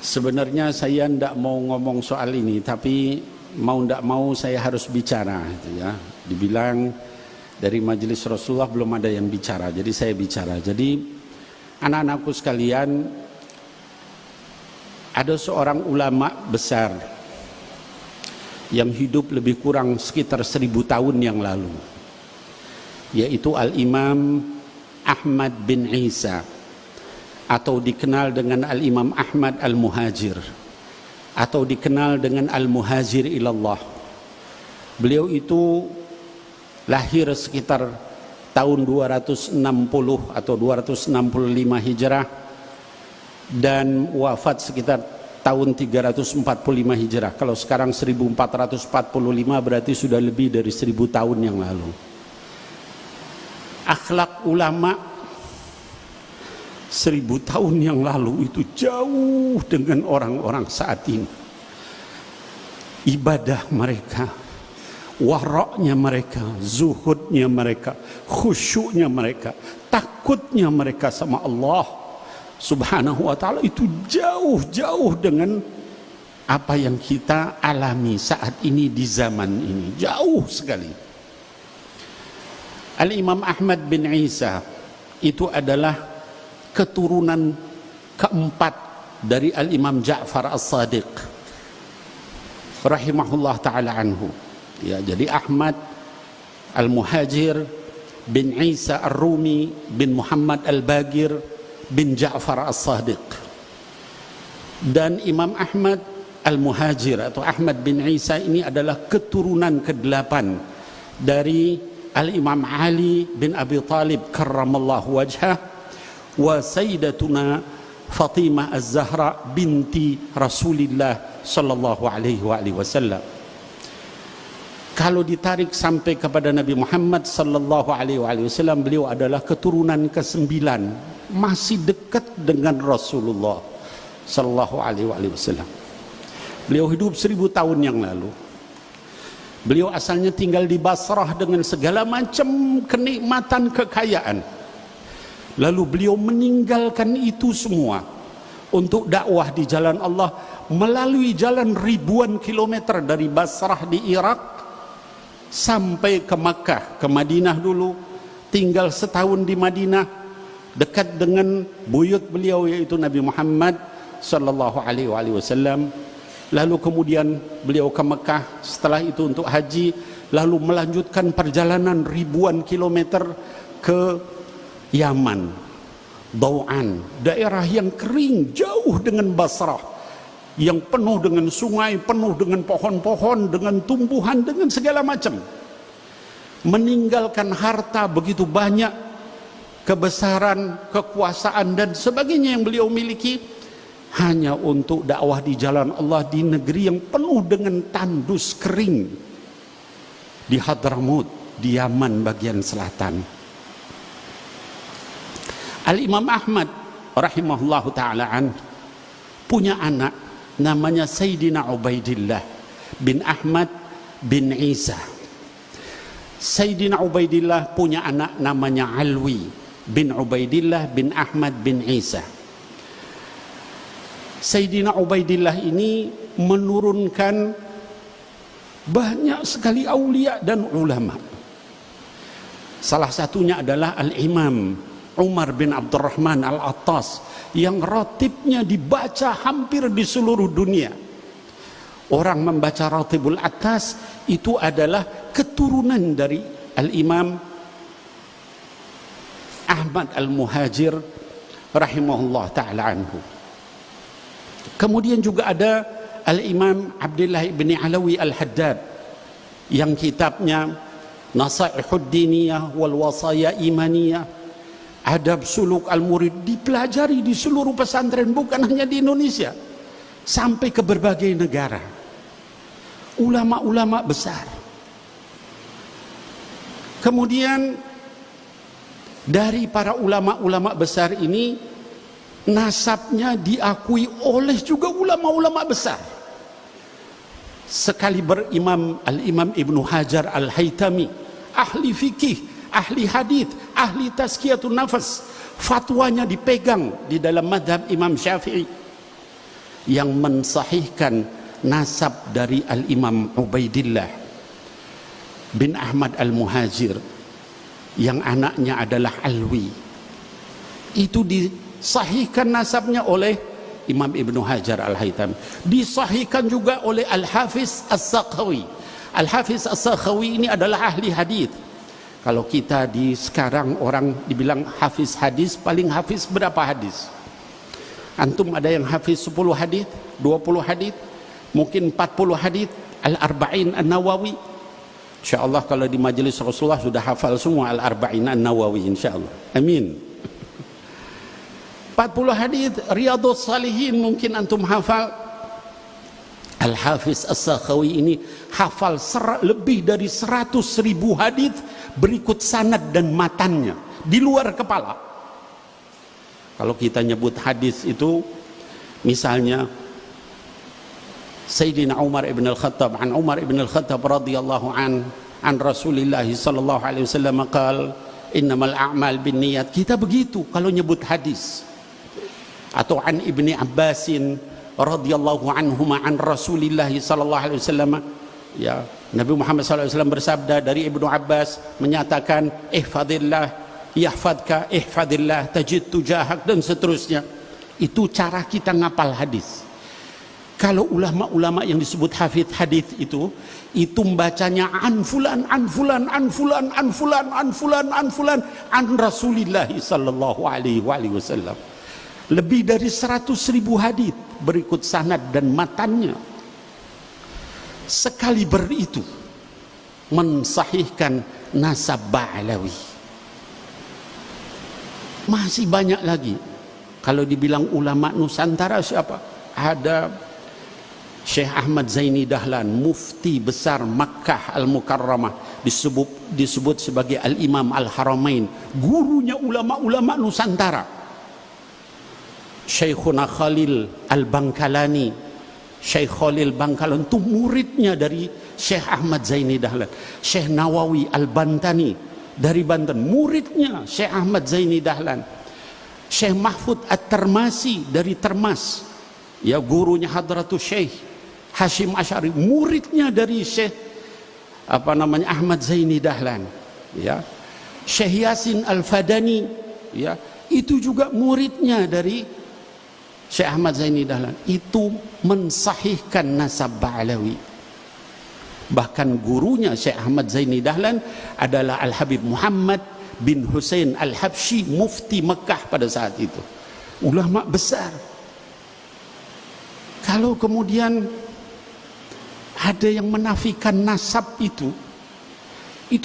Sebenarnya saya tidak mau ngomong soal ini, tapi mau tidak mau saya harus bicara, gitu ya. Dibilang dari majelis Rasulullah belum ada yang bicara, jadi saya bicara. Jadi anak-anakku sekalian, ada seorang ulama besar yang hidup lebih kurang sekitar 1000 tahun yang lalu, yaitu Al-Imam Ahmad bin Isa, atau dikenal dengan Al-Imam Ahmad Al-Muhajir, atau dikenal dengan Al-Muhajir ilallah. Beliau itu lahir sekitar tahun 260 atau 265 Hijrah dan wafat sekitar tahun 345 Hijrah. Kalau sekarang 1445 berarti sudah lebih dari 1000 tahun yang lalu. Akhlak ulama 1000 tahun yang lalu itu jauh dengan orang-orang saat ini. Ibadah mereka, waraknya mereka, zuhudnya mereka, khusyuknya mereka, takutnya mereka sama Allah Subhanahu wa ta'ala itu jauh-jauh dengan apa yang kita alami saat ini di zaman ini. Jauh sekali. Al-Imam Ahmad bin Isa itu adalah keturunan keempat dari Al-Imam Ja'far As-Sadiq rahimahullah ta'ala anhu. Ya, jadi Ahmad Al-Muhajir bin Isa Ar-Rumi bin Muhammad Al-Bagir bin Ja'far As-Sadiq. Dan Imam Ahmad Al-Muhajir atau Ahmad bin Isa ini adalah keturunan ke-8 dari Al-Imam Ali bin Abi Talib karramallahu wajhah wa sayyidatuna Fatimah Az-Zahra binti Rasulillah sallallahu alaihi wasallam. Kalau ditarik sampai kepada Nabi Muhammad sallallahu alaihi wasallam, beliau adalah keturunan ke-9, masih dekat dengan Rasulullah sallallahu alaihi wasallam. Beliau hidup 1000 tahun yang lalu. Beliau asalnya tinggal di Basrah dengan segala macam kenikmatan kekayaan. Lalu beliau meninggalkan itu semua untuk dakwah di jalan Allah melalui jalan ribuan kilometer dari Basrah di Irak sampai ke Makkah, ke Madinah dulu, tinggal setahun di Madinah dekat dengan buyut beliau yaitu Nabi Muhammad sallallahu alaihi wasallam. Lalu kemudian beliau ke Makkah, setelah itu untuk haji, lalu melanjutkan perjalanan ribuan kilometer ke Yaman, Dau'an, daerah yang kering jauh dengan Basrah, yang penuh dengan sungai, penuh dengan pohon-pohon, dengan tumbuhan, dengan segala macam. Meninggalkan harta begitu banyak, kebesaran, kekuasaan dan sebagainya yang beliau miliki hanya untuk dakwah di jalan Allah di negeri yang penuh dengan tandus kering di Hadramut, di Yaman bagian selatan. Al-Imam Ahmad rahimahullahu ta'ala punya anak namanya Sayyidina Ubaidillah bin Ahmad bin Isa. Sayyidina Ubaidillah punya anak namanya Alwi bin Ubaidillah bin Ahmad bin Isa. Sayyidina Ubaidillah ini menurunkan banyak sekali aulia dan ulama. Salah satunya adalah Al-Imam Umar bin Abdurrahman Al-Attas yang ratibnya dibaca hampir di seluruh dunia. Orang membaca Ratibul Attas itu adalah keturunan dari Al-Imam Ahmad Al-Muhajir rahimahullah ta'ala anhu. Kemudian juga ada Al-Imam Abdullah bin Alawi Al-Haddad yang kitabnya Nasaihud Diniyah wal Wasaya Imaniyah, Adab Suluk Al-Murid dipelajari di seluruh pesantren, bukan hanya di Indonesia, sampai ke berbagai negara. Ulama-ulama besar. Kemudian dari para ulama-ulama besar ini, nasabnya diakui oleh juga ulama-ulama besar. Sekali berimam Al-Imam Ibnu Hajar Al-Haytami, ahli fikih, ahli hadith, ahli tazkiyatun nafas, fatwanya dipegang di dalam madhab Imam Syafi'i. yang mensahihkan nasab dari Al-Imam Ubaidillah bin Ahmad Al-Muhajir yang anaknya adalah Alwi. Itu disahihkan nasabnya oleh Imam Ibnu Hajar Al-Haytami, disahihkan juga oleh Al-Hafiz As-Sakhawi. Al-Hafiz As-Sakhawi ini adalah ahli hadis. Kalau kita di sekarang orang dibilang hafiz hadis, paling hafiz berapa hadis? Antum ada yang hafiz 10 hadis, 20 hadis, mungkin 40 hadis, Al-Arba'in An-Nawawi. InsyaAllah kalau di majelis Rasulullah sudah hafal semua Al-Arba'in An-Nawawi, insyaAllah. Amin. 40 hadis, Riyadhus Salihin mungkin antum hafal. Al-Hafiz As-Sakhawi ini hafal lebih dari 100.000 hadis berikut sanad dan matannya di luar kepala. Kalau kita nyebut hadis itu, misalnya Sayyidina Umar ibn al-Khattab, an Umar ibn al-Khattab radhiyallahu an Rasulillah sallallahu alaihi wasallam qala innamal a'mal binniyat. Kita begitu kalau nyebut hadis. Atau an Ibni Abbasin radhiyallahu anhuma an Rasulillah sallallahu alaihi wasallam, ya, Nabi Muhammad sallallahu alaihi wasallam bersabda dari Ibnu Abbas menyatakan ihfadillah yahfadka, ihfadillah tajid tujahak, dan seterusnya. Itu cara kita ngapal hadis. Kalau ulama-ulama yang disebut hafidz hadis itu membacanya an fulan an fulan an fulan an fulan an fulan an fulan an Rasulillah sallallahu alaihi wasallam. Lebih dari 100.000 hadis berikut sanad dan matannya. Sekali itu mensahihkan nasab Ba'alawi. Masih banyak lagi. Kalau dibilang ulama Nusantara siapa? Ada Syekh Ahmad Zaini Dahlan, mufti besar Makkah Al-Mukarramah, disebut sebagai Al-Imam Al-Haramain, gurunya ulama-ulama Nusantara. Syekhuna Khalil Al-Bangkalani, Syekh Khalil Bangkalan itu muridnya dari Syekh Ahmad Zaini Dahlan. Syekh Nawawi Al-Bantani dari Banten, muridnya Syekh Ahmad Zaini Dahlan. Syekh Mahfud At-Termasi dari Termas, ya, gurunya Hadratus Syekh Hashim Asy'ari, muridnya dari Syekh Ahmad Zaini Dahlan, ya. Syekh Yasin Al-Fadani, ya, itu juga muridnya dari Syekh Ahmad Zaini Dahlan. Itu mensahihkan nasab Ba'alawi. Bahkan gurunya Syekh Ahmad Zaini Dahlan adalah Al-Habib Muhammad bin Hussein Al-Habsyi, mufti Mekah pada saat itu, ulama besar. Kalau kemudian ada yang menafikan nasab itu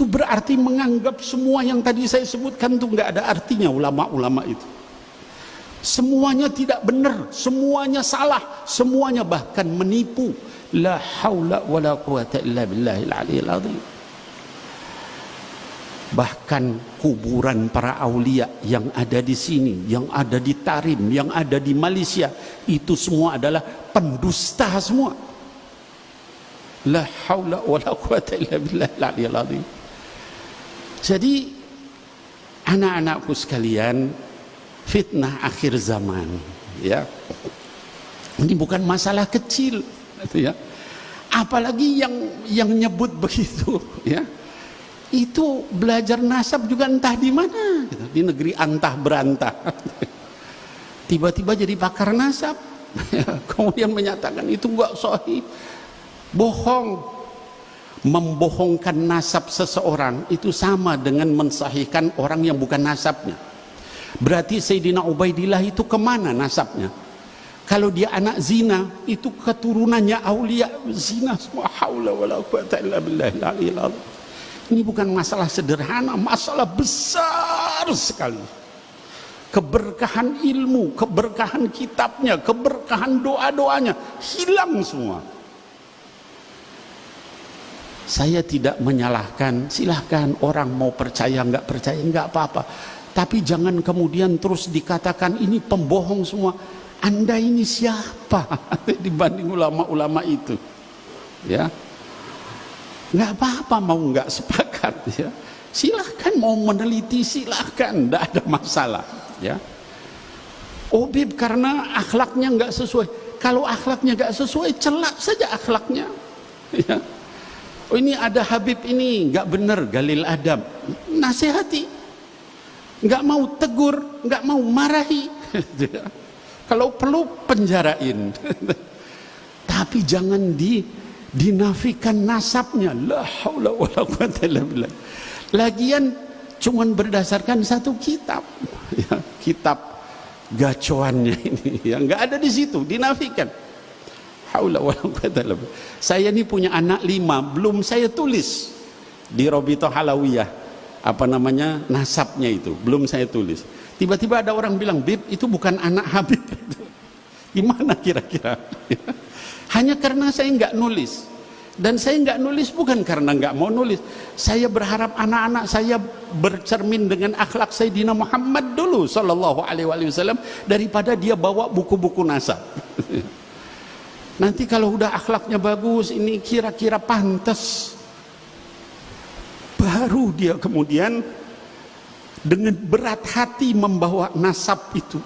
berarti menganggap semua yang tadi saya sebutkan itu nggak ada artinya. Ulama-ulama itu semuanya tidak benar, semuanya salah, semuanya bahkan menipu. La haula wala quwata illa billahil aliyil azim. Bahkan kuburan para aulia yang ada di sini, yang ada di Tarim, yang ada di Malaysia, itu semua adalah pendusta semua. La haula wala quwata illa billahil aliyil azim. Jadi anak-anakku sekalian, fitnah akhir zaman, ya, ini bukan masalah kecil, ya. Apalagi yang nyebut begitu, ya, itu belajar nasab juga entah di mana, gitu. Di negeri antah berantah, tiba-tiba jadi pakar nasab, kemudian menyatakan itu enggak sahih, bohong. Membohongkan nasab seseorang itu sama dengan mensahihkan orang yang bukan nasabnya. Berarti Sayyidina Ubaidillah itu kemana nasabnya? Kalau dia anak zina, itu keturunannya aulia zina semua. Haula wala quwata illa billahil aliyil azim. Ini bukan masalah sederhana, masalah besar sekali. Keberkahan ilmu, keberkahan kitabnya, keberkahan doa-doanya hilang semua. Saya tidak menyalahkan, silahkan orang mau percaya nggak percaya nggak apa-apa. Tapi jangan kemudian terus dikatakan ini pembohong semua. Anda ini siapa dibanding ulama-ulama itu? Ya, nggak apa-apa mau nggak sepakat, ya. Silahkan mau meneliti, silahkan, tidak ada masalah. Ya, Oh Bib, karena akhlaknya nggak sesuai. Kalau akhlaknya nggak sesuai, celak saja akhlaknya. Ya. Oh ini ada Habib ini nggak benar, galil adab, nasihati. Nggak mau tegur, nggak mau marahi. Kalau perlu penjarain. Tapi jangan dinafikan nasabnya. La haula wala quwwata illa billah. Lagian cuman berdasarkan satu kitab. Ya, kitab gacoannya ini yang nggak ada di situ, dinafikan. Haula wala quwwata illa billah. Saya ini punya anak 5, belum saya tulis di Robito Halawiyah apa namanya nasabnya itu, belum saya tulis. Tiba-tiba ada orang bilang, Bib itu bukan anak Habib itu. Gimana kira-kira? Hanya karena saya nggak nulis. Dan saya nggak nulis bukan karena nggak mau nulis. Saya berharap anak-anak saya bercermin dengan akhlak Sayyidina Muhammad dulu sallallahu alaihi wasallam daripada dia bawa buku-buku nasab. Nanti kalau udah akhlaknya bagus, ini kira-kira pantas, baru dia kemudian dengan berat hati membawa nasab itu.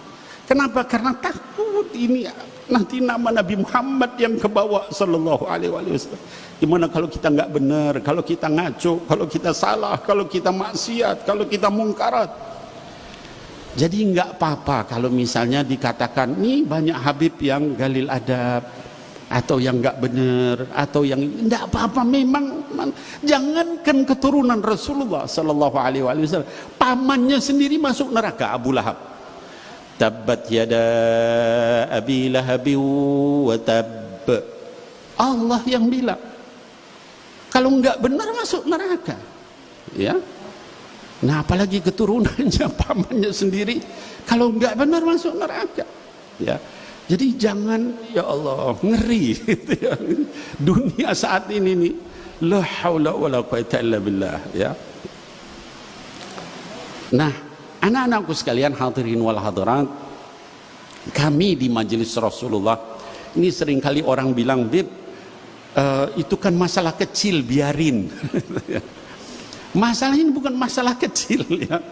Kenapa? Karena takut ini nanti nama Nabi Muhammad yang kebawa sallallahu alaihi wasallam. Gimana kalau kita nggak benar, kalau kita ngaco, kalau kita salah, kalau kita maksiat, kalau kita mungkarat. Jadi nggak apa-apa kalau misalnya dikatakan nih banyak Habib yang galil adab atau yang nggak benar atau yang nggak apa-apa. Memang jangankan keturunan Rasulullah sallallahu alaihi wasallam, pamannya sendiri masuk neraka, Abu Lahab. Tabbat yada abi lahabi wa tab. Allah yang bilang kalau enggak benar masuk neraka. Ya. Nah, apalagi keturunannya, pamannya sendiri kalau enggak benar masuk neraka. Ya. Jadi jangan, ya Allah, ngeri gitu ya. Dunia saat ini nih, la haula wala quwwata illa billah, ya. Nah, anak-anakku sekalian, hadirin wal hadirat, kami di majelis Rasulullah ini seringkali orang bilang, Bib, itu kan masalah kecil, biarin. Masalah ini bukan masalah kecil, ya.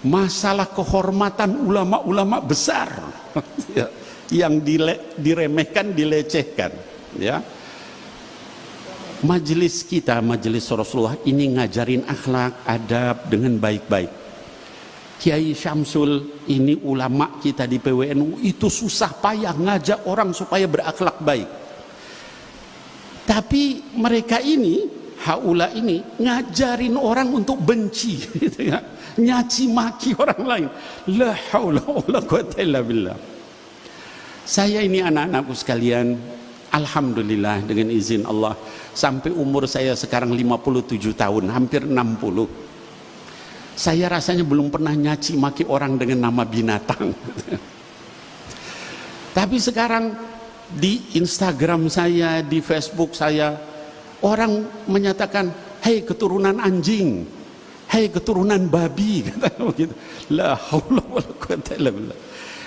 Masalah kehormatan ulama-ulama besar, ya, yang diremehkan, dilecehkan, ya. Majelis kita, majelis Rasulullah ini ngajarin akhlak, adab dengan baik-baik. Kiai Syamsul ini ulama kita di PWNU itu susah payah ngajak orang supaya berakhlak baik. Tapi mereka ini, haula ini ngajarin orang untuk benci, gitu ya. Nyaci maki orang lain. La haula wala quwwata illa billah. Saya ini anak-anakku sekalian, alhamdulillah dengan izin Allah sampai umur saya sekarang 57 tahun, hampir 60. Saya rasanya belum pernah nyaci maki orang dengan nama binatang. Tapi sekarang di Instagram saya, di Facebook saya, orang menyatakan, hei keturunan anjing, hei keturunan babi, kata begitu. La haula wala quwwata illa billah.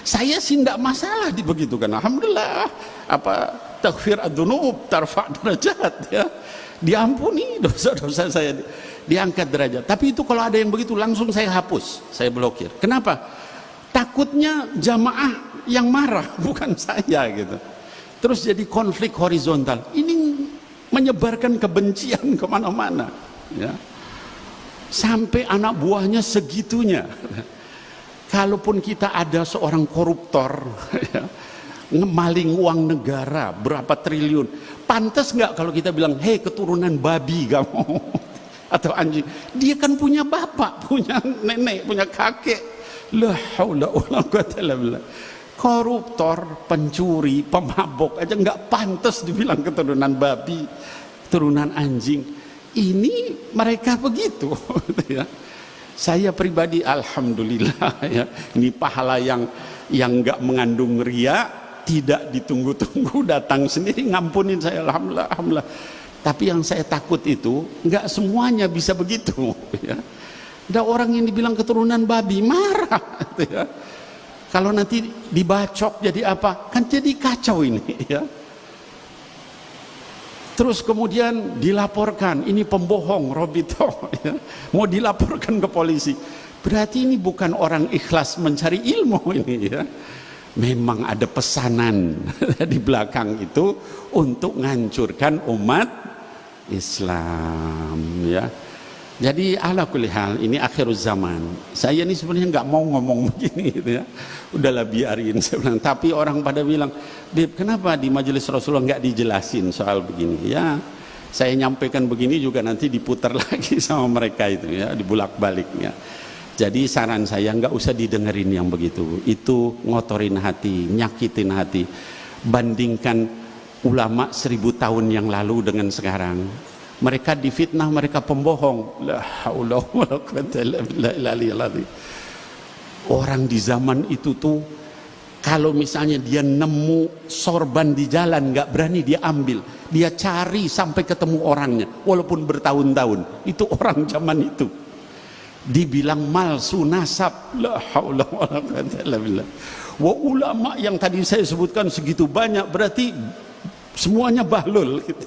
Saya sih tidak masalah dibegitukan. Alhamdulillah, apa taghfir adzunub, tarfa' derajat, ya. Diampuni dosa-dosa saya, diangkat derajat. Tapi itu kalau ada yang begitu langsung saya hapus, saya blokir. Kenapa? Takutnya jamaah yang marah, bukan saya gitu. Terus jadi konflik horizontal. Ini menyebarkan kebencian kemana-mana, ya. Sampai anak buahnya segitunya. Kalaupun kita ada seorang koruptor, ya, ngemaling uang negara berapa triliun, pantas nggak kalau kita bilang, hei keturunan babi kamu atau anjing? Dia kan punya bapak, punya nenek, punya kakek. La haula wala quwwata illa billah. Koruptor, pencuri, pemabok aja nggak pantas dibilang keturunan babi, keturunan anjing. Ini mereka begitu, ya. Saya pribadi alhamdulillah, ya, ini pahala yang nggak mengandung ria, tidak ditunggu-tunggu, datang sendiri ngampunin saya, alhamdulillah, alhamdulillah. Tapi yang saya takut itu nggak semuanya bisa begitu, ya. Ada orang yang dibilang keturunan babi marah, ya. Kalau nanti dibacok jadi apa? Kan jadi kacau ini, ya. Terus kemudian dilaporkan, ini pembohong Robito, ya. Mau dilaporkan ke polisi. Berarti ini bukan orang ikhlas mencari ilmu ini, ya. memang ada pesanan di belakang itu untuk menghancurkan umat Islam, ya. Jadi ala kulli hal, ini akhir zaman. Saya ini sebenarnya nggak mau ngomong begini gitu ya. Udahlah biarin saya bilang. Tapi orang pada bilang, "Bib, kenapa di majelis Rasulullah nggak dijelasin soal begini?" Ya, saya nyampaikan begini juga nanti diputar lagi sama mereka itu ya, dibulak-baliknya. Jadi saran saya nggak usah didengerin yang begitu. Itu ngotorin hati, nyakitin hati. Bandingkan ulama 1000 tahun yang lalu dengan sekarang. Mereka difitnah, mereka pembohong. La haula wala quwwata illa billah. Orang di zaman itu tuh, kalau misalnya dia nemu sorban di jalan, nggak berani dia ambil, dia cari sampai ketemu orangnya, walaupun bertahun-tahun. Itu orang zaman itu. Dibilang malsu nasab. La haula wala quwwata illa billah. Wa ulama yang tadi saya sebutkan segitu banyak, berarti semuanya bahlul gitu.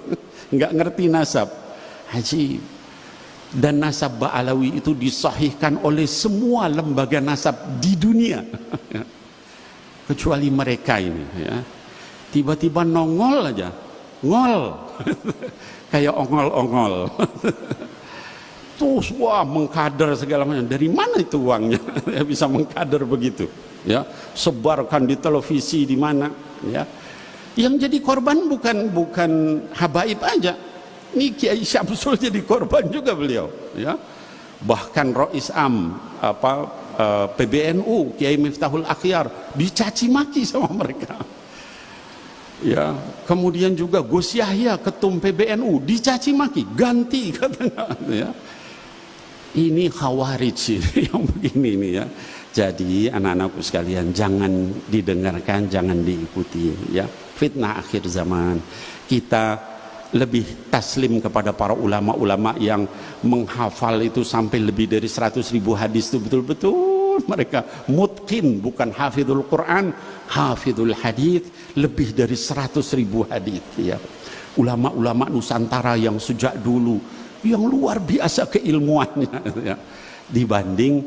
Nggak ngerti nasab. Haji. Dan nasab Ba'alawi itu disahihkan oleh semua lembaga nasab di dunia. Kecuali mereka ini ya. Tiba-tiba nongol aja. Ngol. Kayak ongol-ongol. Terus wah mengkader segala macam. Dari mana itu uangnya? Bisa mengkader begitu. Ya, sebarkan di televisi di mana ya. Yang jadi korban bukan habaib aja. Ini Kiai Syamsul jadi korban juga beliau, ya. Bahkan Rois Am PBNU Kiai Miftahul Akhyar dicaci maki sama mereka. Ya, kemudian juga Gus Yahya ketum PBNU dicaci maki, ganti katanya, ya. Ini khawarij yang begini nih ya. Jadi anak-anakku sekalian, jangan didengarkan, jangan diikuti ya. Fitnah akhir zaman. Kita lebih taslim kepada para ulama-ulama yang menghafal itu sampai lebih dari 100.000 hadis itu betul-betul mereka mutqin, bukan hafidhul Quran, hafidhul hadis, lebih dari 100.000 hadis ya. Ulama-ulama Nusantara yang sejak dulu yang luar biasa keilmuannya ya, dibanding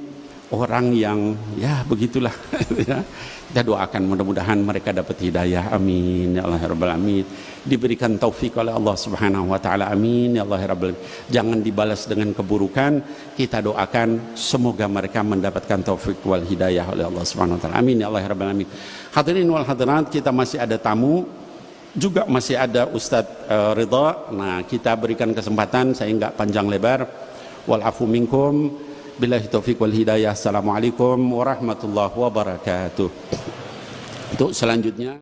orang yang ya begitulah ya. Kita doakan mudah-mudahan mereka dapat hidayah, amin ya Allah ya rabbal alamin, diberikan taufik oleh Allah subhanahu wa ta'ala, amin ya Allah ya rabbal alamin. Jangan dibalas dengan keburukan, kita doakan semoga mereka mendapatkan taufik wal hidayah oleh Allah subhanahu wa ta'ala, amin ya Allah ya rabbal alamin. Hadirin wal hadirat, kita masih ada tamu, juga masih ada Ustadz Ridha. Nah, kita berikan kesempatan, saya nggak panjang lebar. Wal afu minkum, billahi taufiq wal hidayah. Assalamualaikum warahmatullahi wabarakatuh. Untuk selanjutnya